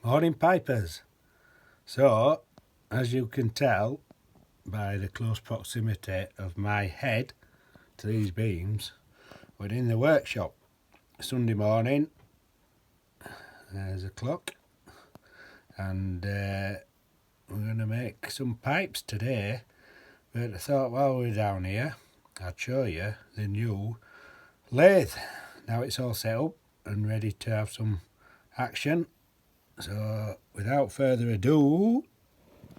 Morning pipers. So, as you can tell by the close proximity of my head to these beams, we're in the workshop. Sunday morning, there's a clock, and we're going to make some pipes today. But I thought while we're down here, I'd show you the new lathe. Now it's all set up and ready to have some action. So without further ado,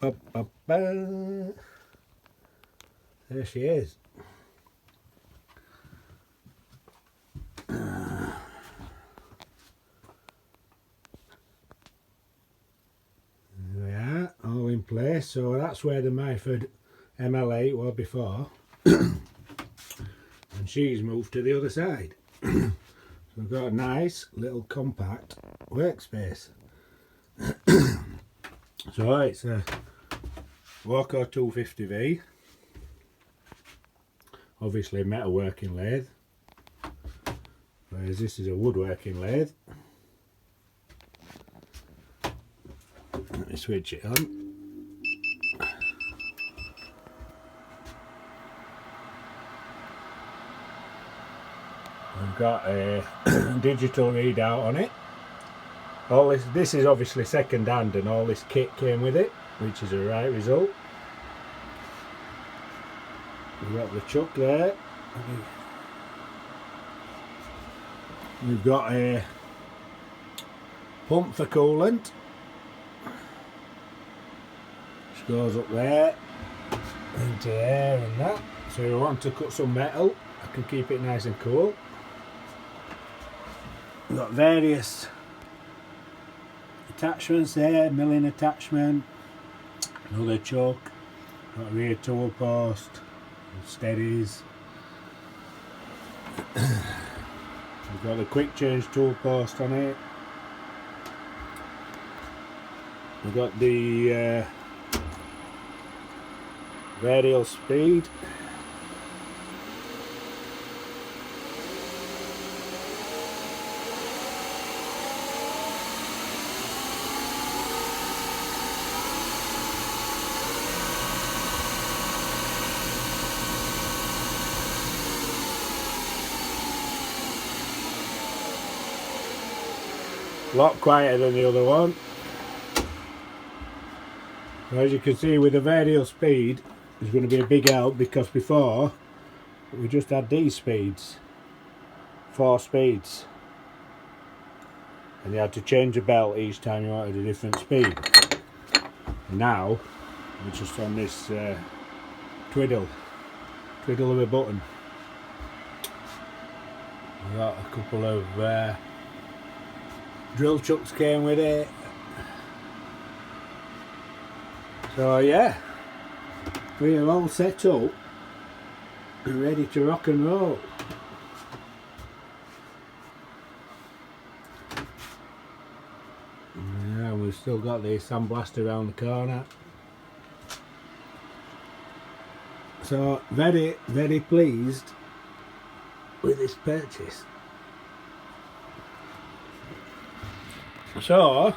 there she is. There we are, all in place. So that's where the Myford ML8 was before. And she's moved to the other side. So we've got a nice little compact workspace. So it's a Warco 250V, obviously metalworking lathe, whereas this is a woodworking lathe. Let me switch it on. We've got a digital readout on it. All this is obviously second hand, and all this kit came with it, which is a right result. We've got the chuck there. We've got a pump for coolant, which goes up there into there and that. So if I want to cut some metal, I can keep it nice and cool. We've got various attachments there, milling attachment, another chuck, got a rear tool post, steadies. We've got a quick change tool post on it. We've got the radial speed. A lot quieter than the other one. As you can see, with the radial speed, there's going to be a big help, because before we just had these speeds, 4 speeds, and you had to change the belt each time you wanted a different speed. And now we're just on this twiddle of a button. We've got a couple of drill chucks came with it. So yeah, we are all set up and ready to rock and roll. Yeah, we've still got the sandblaster around the corner. So very, very pleased with this purchase. So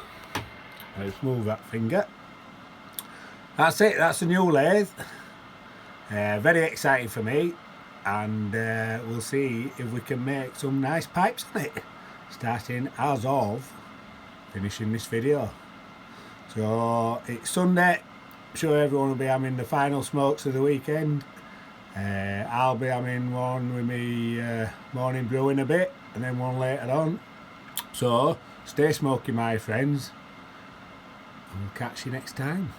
let's move that finger. That's it, that's a new lathe. Very exciting for me, and we'll see if we can make some nice pipes on it, starting as of finishing this video. So it's Sunday, I'm sure everyone will be having the final smokes of the weekend. I'll be having one with me morning brew in a bit, and then one later on. So stay smoky, my friends, and we'll catch you next time.